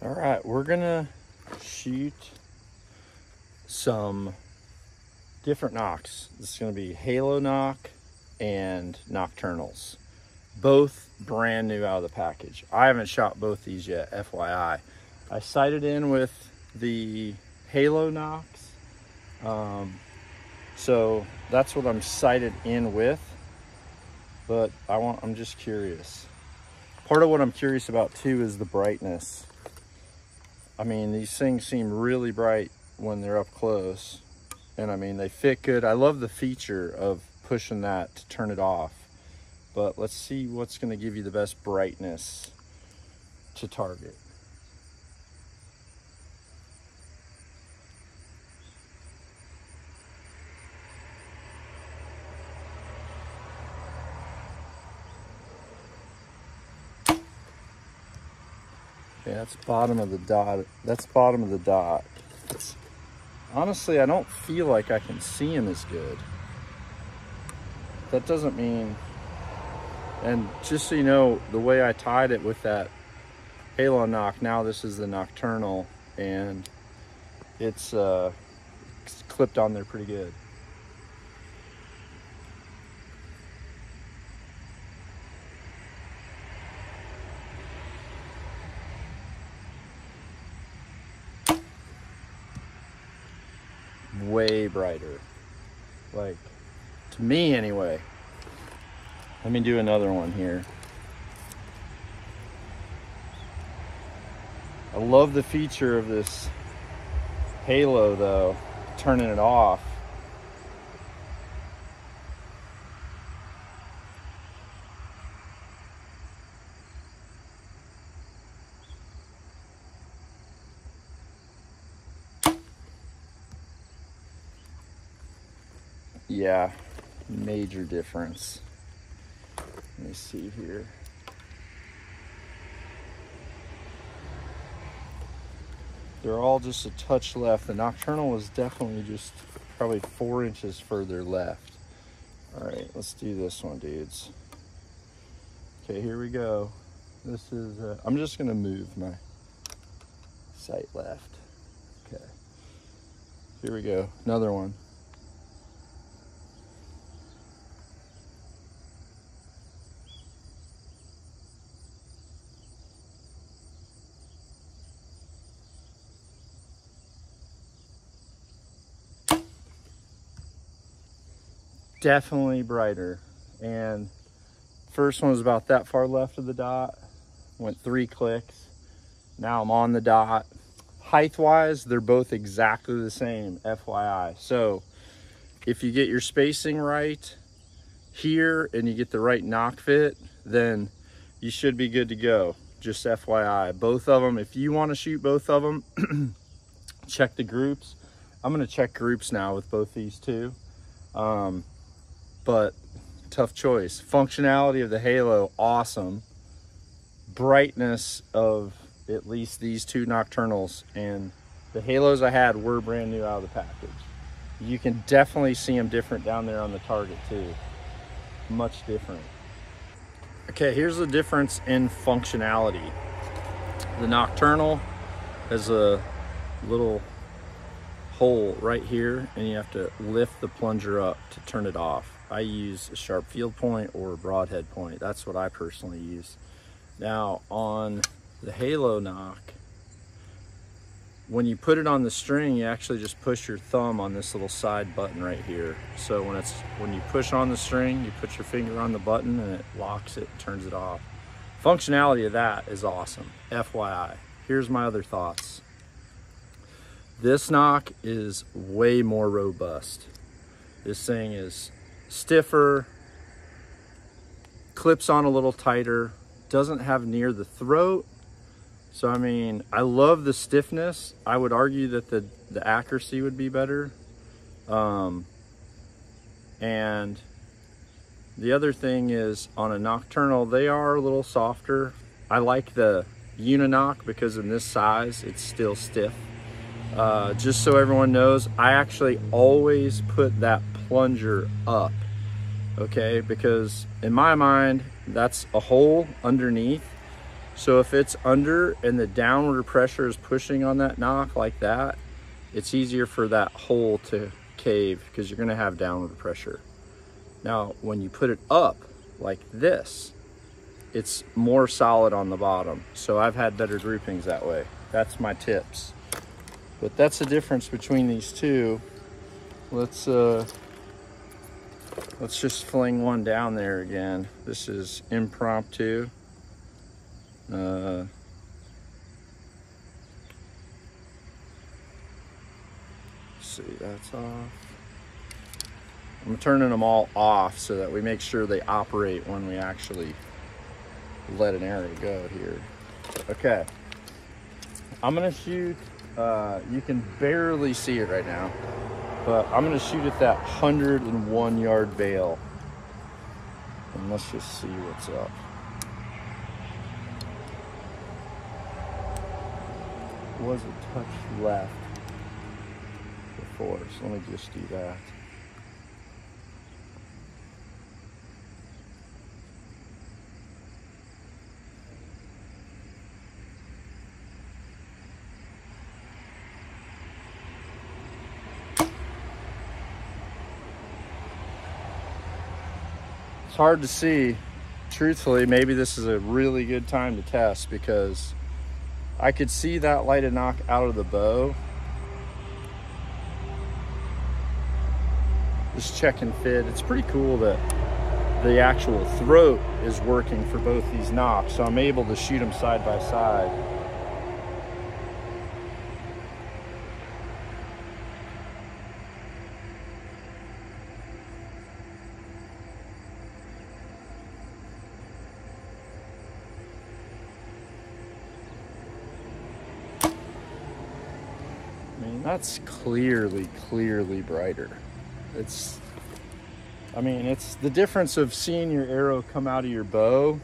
All right, we're gonna shoot some different nocks. This is gonna be Halo Nock and Nocturnals. Both brand new out of the package. I haven't shot both these yet, FYI. I sighted in with the Halo Nocks. So that's what I'm sighted in with, but I'm just curious. Part of what I'm curious about too is the brightness. I mean, these things seem really bright when they're up close, and I mean, they fit good. I love the feature of pushing that to turn it off, but let's see what's going to give you the best brightness to target. Okay, that's bottom of the dot. That's bottom of the dot. Honestly, I don't feel like I can see him as good. That doesn't mean, and just so you know, the way I tied it with that Halo Nock, now this is the Nocturnal, and it's clipped on there pretty good. Way brighter, like, to me anyway. Let me do another one here. I love the feature of this Halo though, turning it off. Yeah, major difference. Let me see here. They're all just a touch left. The Nocturnal was definitely just probably 4 inches further left. All right, let's do this one, dudes. Okay, here we go. This is, I'm just gonna move my sight left. Okay, here we go, another one. Definitely brighter, and first one was about that far left of the dot, went 3 clicks. Now I'm on the dot. Height wise, they're both exactly the same, FYI. So if you get your spacing right here and you get the right nock fit, then you should be good to go. Just FYI, both of them, if you want to shoot both of them, check the groups. I'm going to check groups now with both these two. But tough choice. Functionality of the Halo, awesome. Brightness of at least these two Nocturnals, and the Halos I had were brand new out of the package. You can definitely see them different down there on the target too. Much different. Okay, here's the difference in functionality. The Nocturnal has a little hole right here, and you have to lift the plunger up to turn it off. I use a sharp field point or a broadhead point. That's what I personally use. Now on the Halo Nock, when you put it on the string, you actually just push your thumb on this little side button right here. So when you push on the string, you put your finger on the button and it locks it and turns it off. Functionality of that is awesome, FYI. Here's my other thoughts. This nock is way more robust. This thing is stiffer, clips on a little tighter, doesn't have near the throat. So I mean, I love the stiffness. I would argue that the accuracy would be better. And the other thing is, on a Nocturnal, they are a little softer. I like the Uninock because in this size, it's still stiff. Just so everyone knows, I actually always put that plunger up, okay? Because in my mind, that's a hole underneath, So if it's under and the downward pressure is pushing on that knock like that, it's easier for that hole to cave because you're gonna have downward pressure. Now, when you put it up like this, it's more solid on the bottom. So I've had better groupings that way. That's my tips. But that's the difference between these two. Let's just fling one down there again. This is impromptu. See, that's off. I'm turning them all off so that we make sure they operate when we actually let an arrow go here. Okay, I'm gonna shoot, you can barely see it right now, but I'm gonna shoot at that 101 yard bale. And let's just see what's up. Was a touch left before, so let me just do that. It's hard to see. Truthfully, maybe this is a really good time to test because I could see that light of knock out of the bow. Just check and fit. It's pretty cool that the actual throat is working for both these knocks, so I'm able to shoot them side by side. That's clearly brighter. It's the difference of seeing your arrow come out of your bow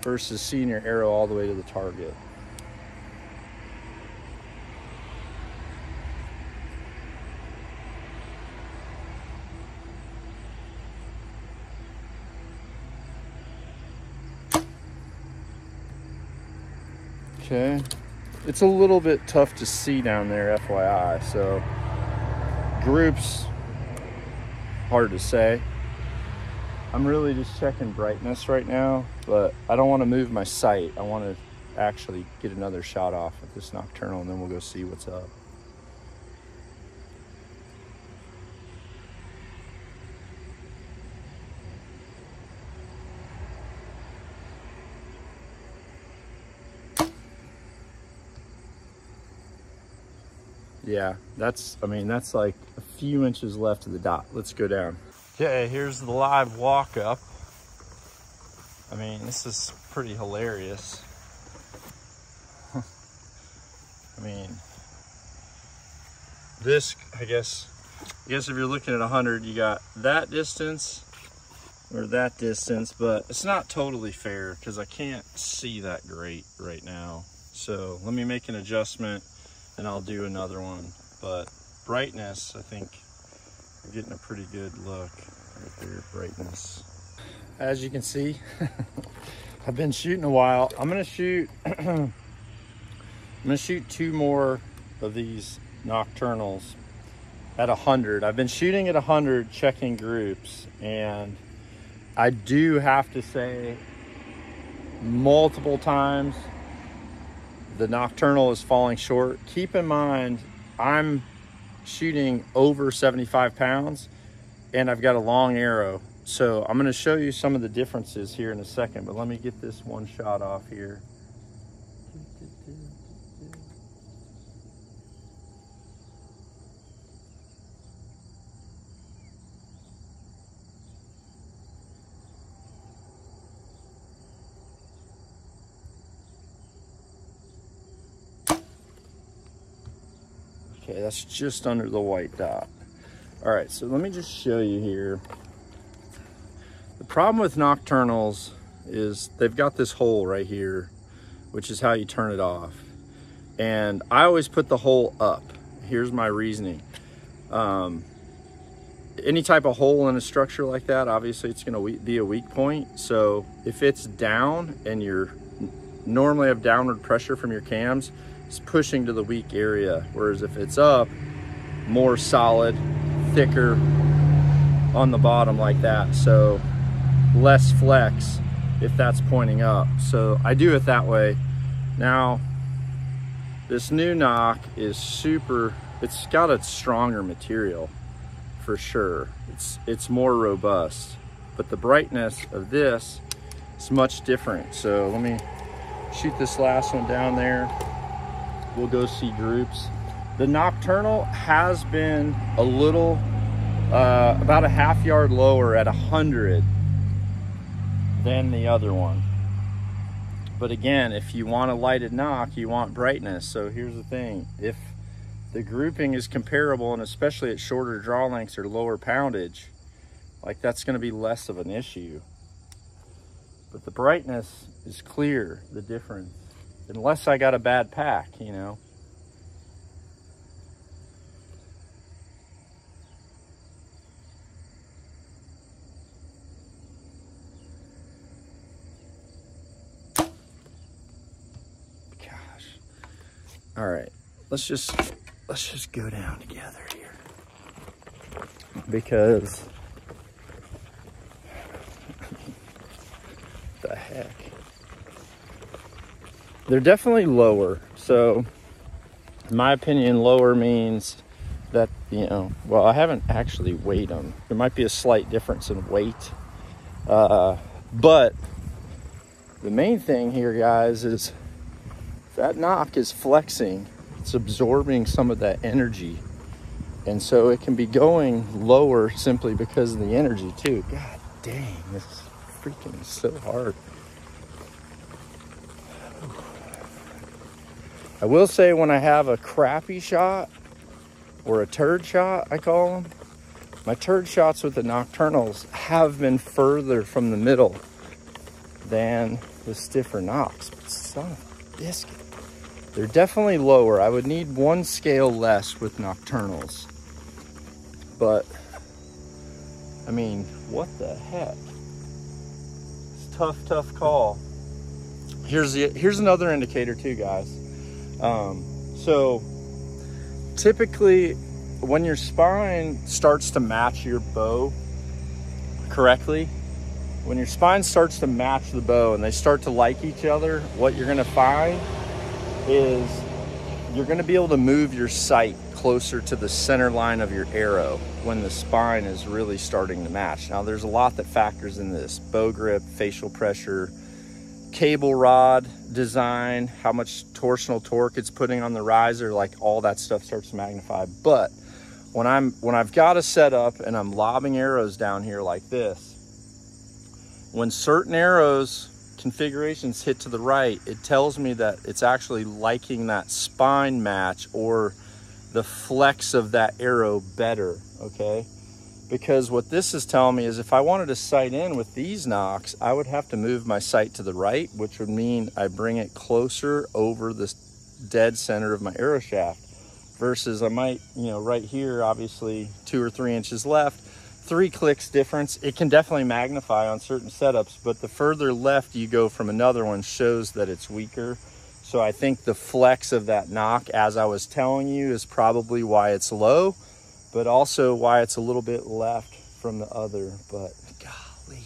versus seeing your arrow all the way to the target. Okay. It's a little bit tough to see down there, FYI, so groups, hard to say. I'm really just checking brightness right now, but I don't want to move my sight. I want to actually get another shot off with this nocturnal, and then we'll go see what's up. Yeah, that's like a few inches left of the dot. Let's go down. Okay, here's the live walk up. This is pretty hilarious. This, I guess if you're looking at 100, you got that distance or that distance, but it's not totally fair because I can't see that great right now. So let me make an adjustment and I'll do another one. But brightness, I think you're getting a pretty good look right there, brightness. As you can see, I've been shooting a while. I'm gonna shoot two more of these nocturnals at 100. I've been shooting at 100, checking groups, and I do have to say multiple times the nocturnal is falling short. Keep in mind, I'm shooting over 75 pounds and I've got a long arrow. So I'm gonna show you some of the differences here in a second, but let me get this one shot off here. Okay, that's just under the white dot. All right, so let me just show you here. The problem with nocturnals is they've got this hole right here, which is how you turn it off. And I always put the hole up. Here's my reasoning. Any type of hole in a structure like that, obviously it's gonna be a weak point. So if it's down and you're normally have downward pressure from your cams, it's pushing to the weak area. Whereas if it's up, more solid, thicker on the bottom like that. So less flex if that's pointing up. So I do it that way. Now, this new knock is super, it's got a stronger material for sure. It's more robust, but the brightness of this is much different. So let me shoot this last one down there. We'll go see groups. The nocturnal has been a little, about a half yard lower at 100 than the other one. But again, if you want a lighted knock, you want brightness. So here's the thing, if the grouping is comparable, and especially at shorter draw lengths or lower poundage, like that's gonna be less of an issue. But the brightness is clear, the difference, unless I got a bad pack, you know. All right, let's just go down together here, because the heck, they're definitely lower. So in my opinion, lower means that, you know, well, I haven't actually weighed them. There might be a slight difference in weight, but the main thing here, guys, is that knock is flexing. It's absorbing some of that energy. And so it can be going lower simply because of the energy too. God dang, this is freaking so hard. I will say, when I have a crappy shot, or a turd shot, I call them, my turd shots with the nocturnals have been further from the middle than the stiffer nocks. But son of a biscuit. They're definitely lower. I would need one scale less with nocturnals. But, I mean, what the heck? It's a tough call. Here's another indicator too, guys. So, typically, when your spine starts to match your bow correctly, when your spine starts to match the bow and they start to like each other, what you're gonna find is you're going to be able to move your sight closer to the center line of your arrow when the spine is really starting to match. Now, there's a lot that factors in this: bow grip, facial pressure, cable rod design, how much torsional torque it's putting on the riser, like all that stuff starts to magnify. But when I've got a setup and I'm lobbing arrows down here like this, when certain arrows configurations hit to the right, it tells me that it's actually liking that spine match or the flex of that arrow better, okay? Because what this is telling me is if I wanted to sight in with these nocks, I would have to move my sight to the right, which would mean I bring it closer over the dead center of my arrow shaft, versus I might, you know, right here, obviously 2 or 3 inches left, 3 clicks difference. It can definitely magnify on certain setups, but the further left you go from another one shows that it's weaker. So I think the flex of that knock, as I was telling you, is probably why it's low, but also why it's a little bit left from the other. But golly,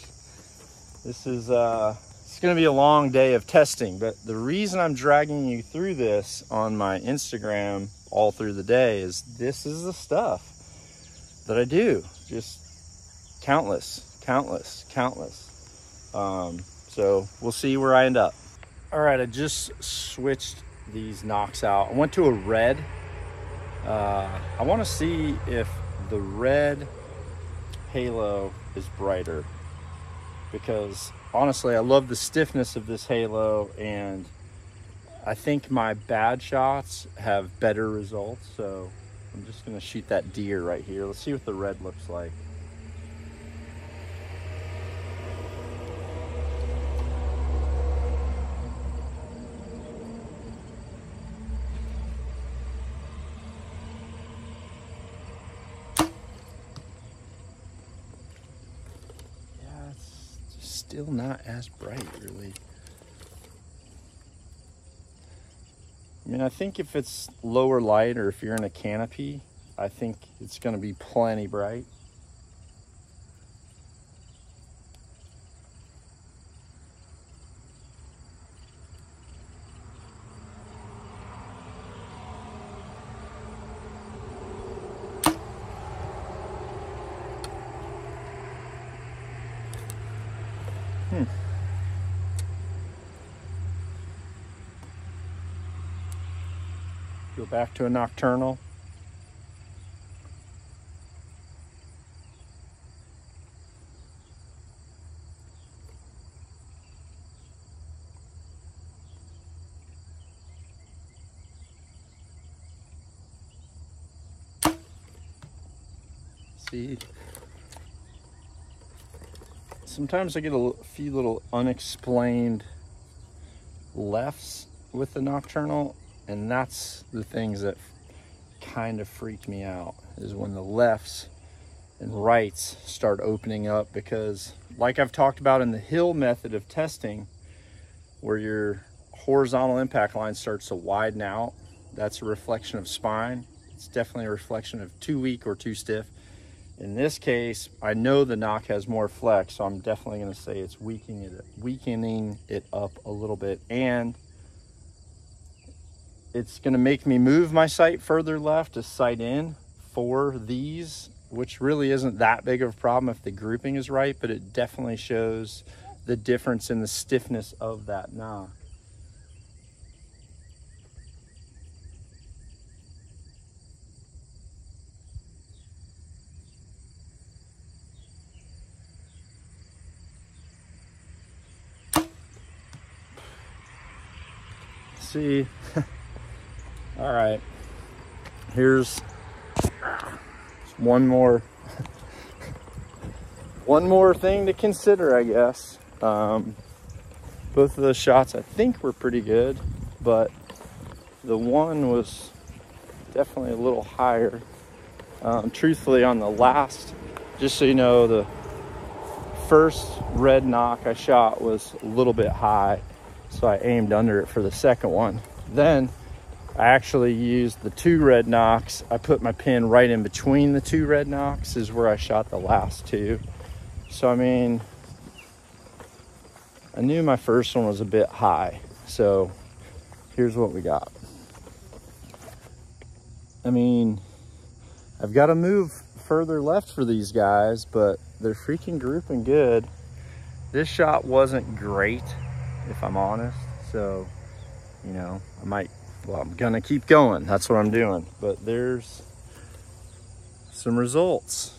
this is it's gonna be a long day of testing. But the reason I'm dragging you through this on my Instagram all through the day is this is the stuff that I do. Just countless. So we'll see where I end up. All right, I just switched these nocks out. I went to a red. I want to see if the red halo is brighter, because honestly, I love the stiffness of this halo, and I think my bad shots have better results. So I'm just gonna shoot that deer right here. Let's see what the red looks like. Yeah, it's still not as bright, really. I mean, I think if it's lower light or if you're in a canopy, I think it's going to be plenty bright. Go back to a nocturnal. See, sometimes I get a few little unexplained lefts with the nocturnal, and that's the things that kind of freak me out, is when the lefts and rights start opening up, because like I've talked about in the hill method of testing, where your horizontal impact line starts to widen out, that's a reflection of spine. It's definitely a reflection of too weak or too stiff. In this case, I know the NOCK has more flex, so I'm definitely going to say it's weakening it up a little bit, and it's going to make me move my sight further left to sight in for these, which really isn't that big of a problem if the grouping is right, but it definitely shows the difference in the stiffness of that NOCK. See, all right, here's one more thing to consider, I guess. Both of those shots I think were pretty good, but the one was definitely a little higher. Truthfully, on the last, just so you know, the first red NOCK I shot was a little bit high, so I aimed under it for the second one. Then I actually used the 2 red NOCKs. I put my pin right in between the 2 red NOCKs, is where I shot the last 2. So I mean, I knew my first one was a bit high. So here's what we got. I mean, I've got to move further left for these guys, but they're freaking grouping good. This shot wasn't great, if I'm honest. So, you know, I'm gonna keep going. That's what I'm doing. But there's some results.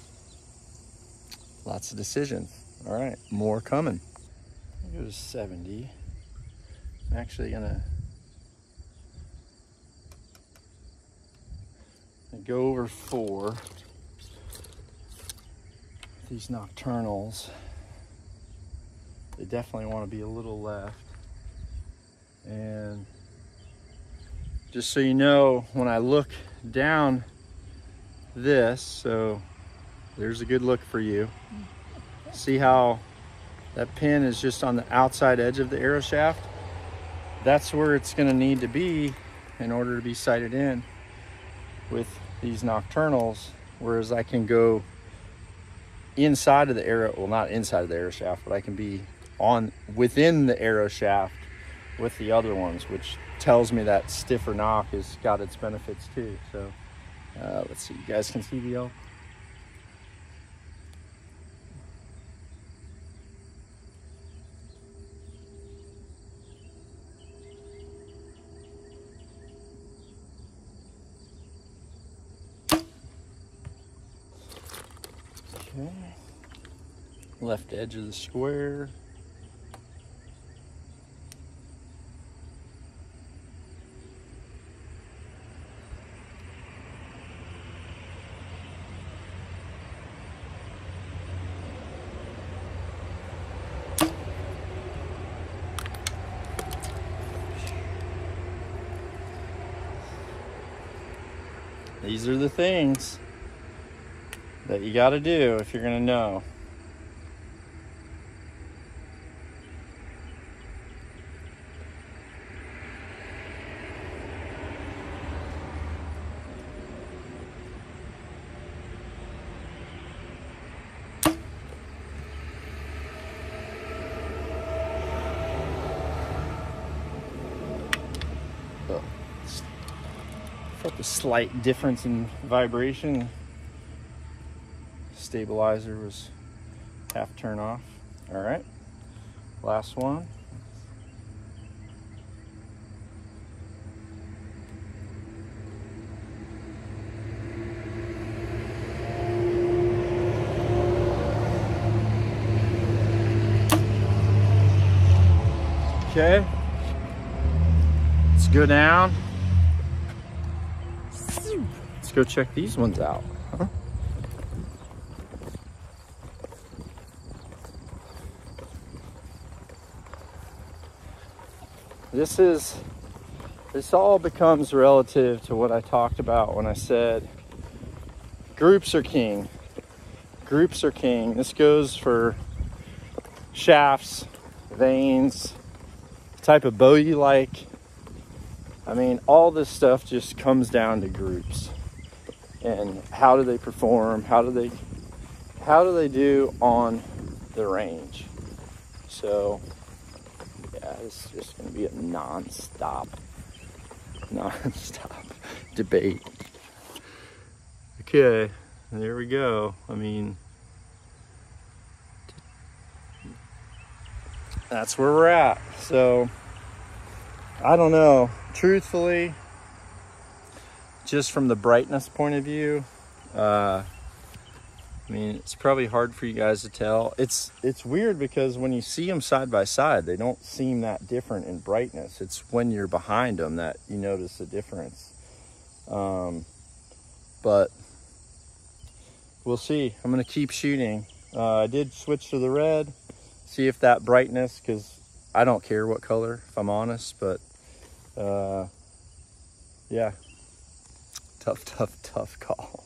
Lots of decisions. All right, more coming. It was 70. I'm actually gonna go over 4. These nocturnals, they definitely want to be a little left. And just so you know, when I look down this, so there's a good look for you. See how that pin is just on the outside edge of the arrow shaft? That's where it's going to need to be in order to be sighted in with these nocturnals, whereas I can go inside of the arrow, well, not inside of the arrow shaft, but I can be within the arrow shaft with the other ones, which tells me that stiffer NOCK has got its benefits too. So let's see, you guys can see the elk. Okay, left edge of the square. These are the things that you got to do if you're going to know. Felt the slight difference in vibration. Stabilizer was half turn off. All right, last one. Okay, let's go down. Let's go check these ones out. Huh? This all becomes relative to what I talked about when I said groups are king. Groups are king. This goes for shafts, vanes, type of bow you like. I mean, all this stuff just comes down to groups and how do they perform, how do they do on the range. So yeah, it's just gonna be a non-stop debate. Okay, there we go. I mean, that's where we're at. So I don't know, truthfully, just from the brightness point of view, I mean, it's probably hard for you guys to tell. It's weird because when you see them side by side, they don't seem that different in brightness. It's when you're behind them that you notice the difference. But we'll see. I'm gonna keep shooting. I did switch to the red, see if that brightness, because I don't care what color, if I'm honest, but yeah, tough call.